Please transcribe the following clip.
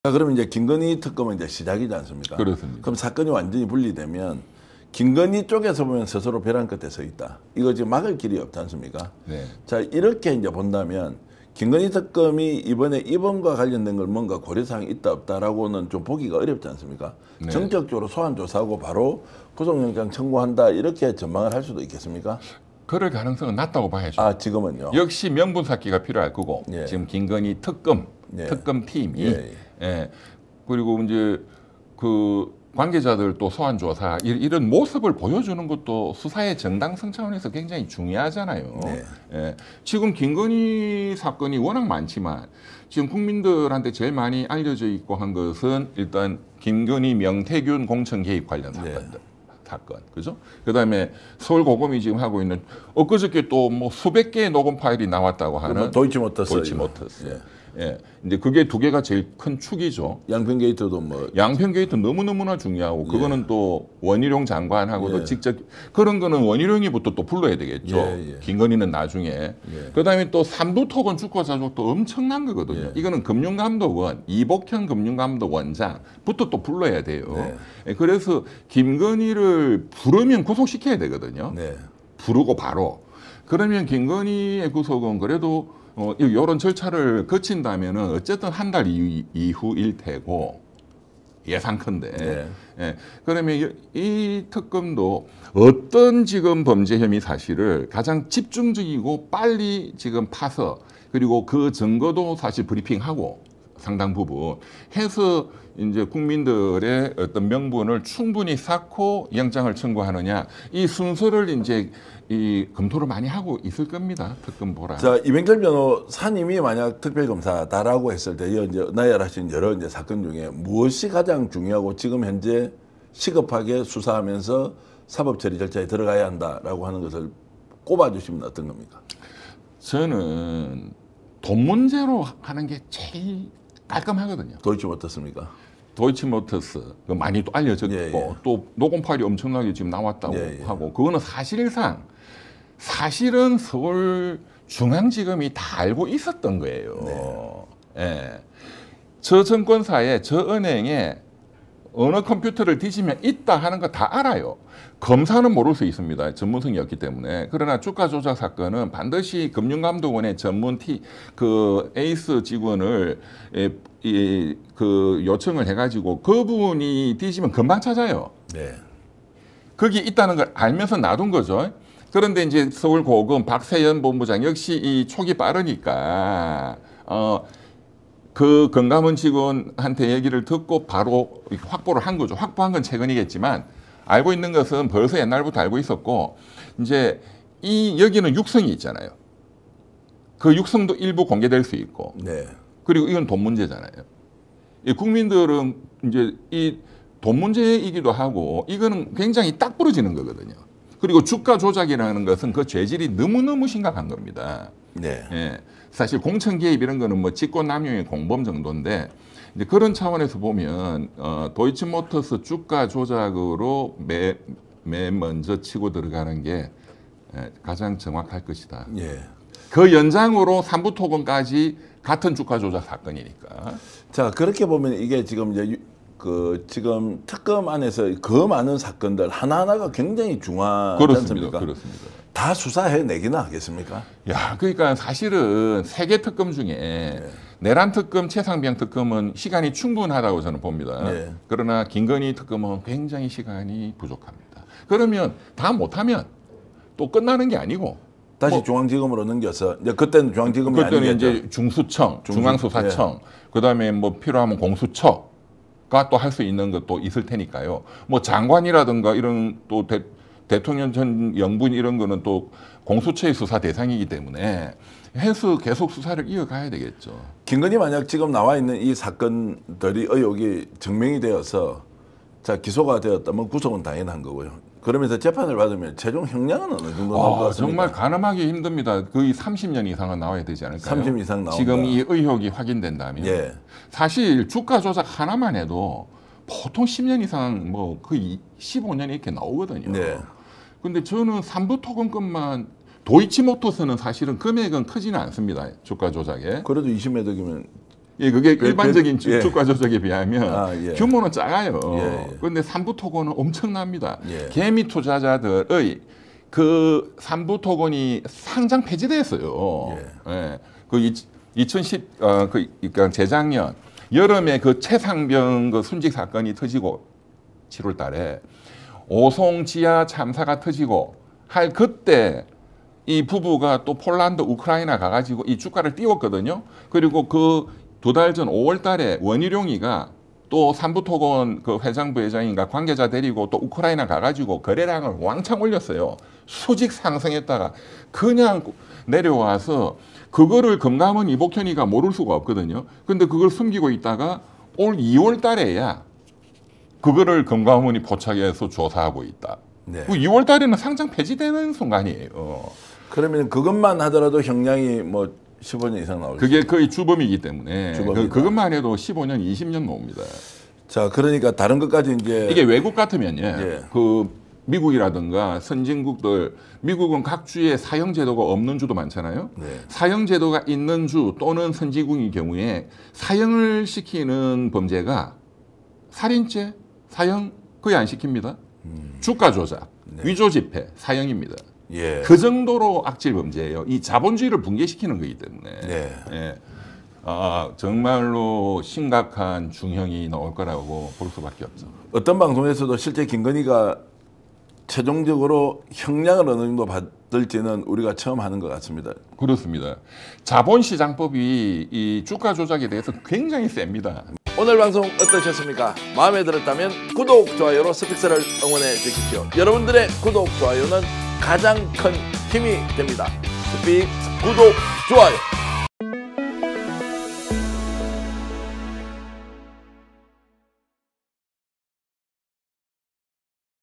자, 그러면 이제 김건희 특검은 이제 시작이지 않습니까? 그렇습니다. 그럼 사건이 완전히 분리되면 김건희 쪽에서 보면 스스로 벼랑 끝에 서 있다. 이거 지금 막을 길이 없지 않습니까? 네. 자, 이렇게 이제 본다면 김건희 특검이 이번에 이번과 관련된 걸 뭔가 고려사항이 있다 없다라고는 좀 보기가 어렵지 않습니까? 네. 정적으로 소환 조사하고 바로 구속영장 청구한다 이렇게 전망을 할 수도 있겠습니까? 그럴 가능성은 낮다고 봐야죠. 아, 지금은요? 역시 명분 쌓기가 필요할 거고 예. 지금 김건희 특검 예. 특검팀이 예. 예. 그리고 이제 그 관계자들 또 소환 조사 이런 모습을 보여주는 것도 수사의 정당성 차원에서 굉장히 중요하잖아요. 네. 예. 지금 김건희 사건이 워낙 많지만 지금 국민들한테 제일 많이 알려져 있고 한 것은 일단 김건희 명태균 공천 개입 관련 사건들. 사건, 그죠? 그다음에 서울고검이 지금 하고 있는 엊그저께 또 뭐 수백 개의 녹음 파일이 나왔다고 하는 도이치모터스. 도이치모터스. 예. 예, 이제 그게 두 개가 제일 큰 축이죠. 양평 게이트도 뭐 양평 게이트 너무너무나 중요하고 그거는 또 원희룡 장관하고도 예. 직접 그런 거는 원희룡이부터 또 불러야 되겠죠. 예, 예. 김건희는 나중에. 예. 그다음에 또 삼두토건 주가자족도 엄청난 거거든요. 예. 이거는 금융감독원 이복현 금융감독원장부터 또 불러야 돼요. 네. 예, 그래서 김건희를 부르면 구속시켜야 되거든요. 네. 부르고 바로. 그러면 김건희의 구속은 그래도 이런 절차를 거친다면은 어쨌든 한 달 이후일 테고 예상컨대. 네. 예, 그러면 이 특검도 어떤 지금 범죄 혐의 사실을 가장 집중적이고 빨리 지금 파서 그리고 그 증거도 사실 브리핑하고 상당 부분 해서 이제 국민들의 어떤 명분을 충분히 쌓고 영장을 청구하느냐 이 순서를 이제 이 검토를 많이 하고 있을 겁니다. 특검 보라. 자, 이병철 변호사님이 만약 특별검사다라고 했을 때 이제 나열하신 여러 이제 사건 중에 무엇이 가장 중요하고 지금 현재 시급하게 수사하면서 사법 처리 절차에 들어가야 한다라고 하는 것을 꼽아주시면 어떤 겁니까? 저는 돈 문제로 하는 게 제일 깔끔하거든요. 도이치모터스입니까? 도이치모터스 그 많이 또 알려졌고 예, 예. 또 녹음 파일이 엄청나게 지금 나왔다고 예, 예. 하고 그거는 사실은 서울중앙지검이 다 알고 있었던 거예요. 네. 예. 저 증권사에 저 은행에 어느 컴퓨터를 뒤지면 있다 하는 거 다 알아요. 검사는 모를 수 있습니다. 전문성이 없기 때문에. 그러나 주가 조작 사건은 반드시 금융감독원의 그 에이스 직원을 그 요청을 해가지고 그분이 뒤지면 금방 찾아요. 네. 거기 있다는 걸 알면서 놔둔 거죠. 그런데 이제 서울고검 박세연 본부장 역시 이 촉이 빠르니까 그 금감원 직원한테 얘기를 듣고 바로 확보를 한 거죠. 확보한 건 최근이겠지만 알고 있는 것은 벌써 옛날부터 알고 있었고 이제 여기는 육성이 있잖아요. 그 육성도 일부 공개될 수 있고 네. 그리고 이건 돈 문제잖아요. 이 국민들은 이제 이 돈 문제이기도 하고 이거는 굉장히 딱 부러지는 거거든요. 그리고 주가 조작이라는 것은 그 죄질이 너무너무 심각한 겁니다. 네. 예. 사실 공천 개입 이런 거는 뭐 직권남용의 공범 정도인데 이제 그런 차원에서 보면 도이치모터스 주가 조작으로 맨 먼저 치고 들어가는 게 가장 정확할 것이다. 예. 그 연장으로 삼부토건까지 같은 주가 조작 사건이니까. 자, 그렇게 보면 이게 지금 이제 지금 특검 안에서 그 많은 사건들 하나하나가 굉장히 중요하지 않습니까? 그렇습니다. 다 수사해내기는 하겠습니까? 야, 그러니까 사실은 세계 특검 중에 내란 특검, 최상병 특검은 시간이 충분하다고 저는 봅니다. 네. 그러나 김건희 특검은 굉장히 시간이 부족합니다. 그러면 다 못하면 또 끝나는 게 아니고 다시 중앙지검으로 넘겨서 이제 그때는 중앙지검이 그때는 아니겠죠. 이제 중수청, 중앙수사청, 그다음에 뭐 필요하면 공수처가 또 할 수 있는 것도 있을 테니까요. 뭐 장관이라든가 이런 또 대통령 전 영부인 이런 거는 또 공수처의 수사 대상이기 때문에 해서 계속 수사를 이어가야 되겠죠. 김건희 만약 지금 나와 있는 이 사건들이 의혹이 증명이 되어서 자 기소가 되었다면 구속은 당연한 거고요. 그러면서 재판을 받으면 최종 형량은 어느 정도 나올 것 같습니까? 정말 가늠하기 힘듭니다. 거의 30년 이상은 나와야 되지 않을까요? 30 이상 나온다. 지금 이 의혹이 확인된다면 예. 사실 주가 조작 하나만 해도 보통 10년 이상 뭐 거의 15년 이렇게 나오거든요. 네. 근데 저는 삼부토건급만 도이치모터스는 사실은 금액은 크지는 않습니다. 주가 조작에. 그래도 20매덕이면 예, 그게 일반적인 예. 주가 조작에 비하면 예. 규모는 작아요. 예. 그런데 삼부 토건은 엄청납니다. 예. 개미 투자자들의 그 삼부 토건이 상장 폐지됐어요. 예. 그 2010, 그러니까 재작년 여름에 그 최상병 그 순직 사건이 터지고 7월 달에 오송 지하 참사가 터지고 할 그때 이 부부가 또 폴란드, 우크라이나 가가지고 이 주가를 띄웠거든요. 그리고 그 두 달 전 5월 달에 원희룡이가 또 삼부토건 그 회장부 회장인가 관계자 데리고 또 우크라이나 가가지고 거래량을 왕창 올렸어요. 수직 상승했다가 그냥 내려와서 그거를 금감원 이복현이가 모를 수가 없거든요. 근데 그걸 숨기고 있다가 올 2월 달에야 그거를 금감원이 포착해서 조사하고 있다. 네. 그 2월 달에는 상장 폐지되는 순간이에요. 그러면 그것만 하더라도 형량이 뭐 15년 이상 나올 수 그게 거의 주범이기 때문에 주범이다. 그것만 해도 15년, 20년 나옵니다. 자, 그러니까 다른 것까지 이제 이게 외국 같으면요. 예. 그 미국이라든가 선진국들, 미국은 각 주에 사형 제도가 없는 주도 많잖아요. 네. 사형 제도가 있는 주 또는 선진국의 경우에 사형을 시키는 범죄가 살인죄, 사형 거의 안 시킵니다. 주가 조작, 위조 지폐, 사형입니다. 예. 그 정도로 악질 범죄예요. 이 자본주의를 붕괴시키는 거기 때문에. 네. 예. 정말로 심각한 중형이 나올 거라고 볼 수밖에 없죠. 어떤 방송에서도 실제 김건희가 최종적으로 형량을 어느 정도 받을지는 우리가 처음 하는 것 같습니다. 그렇습니다. 자본시장법이 이 주가 조작에 대해서 굉장히 셉니다. 오늘 방송 어떠셨습니까? 마음에 들었다면 구독, 좋아요로 스픽스를 응원해 주십시오. 여러분들의 구독, 좋아요는 가장 큰 힘이 됩니다. 스픽스 구독, 좋아요.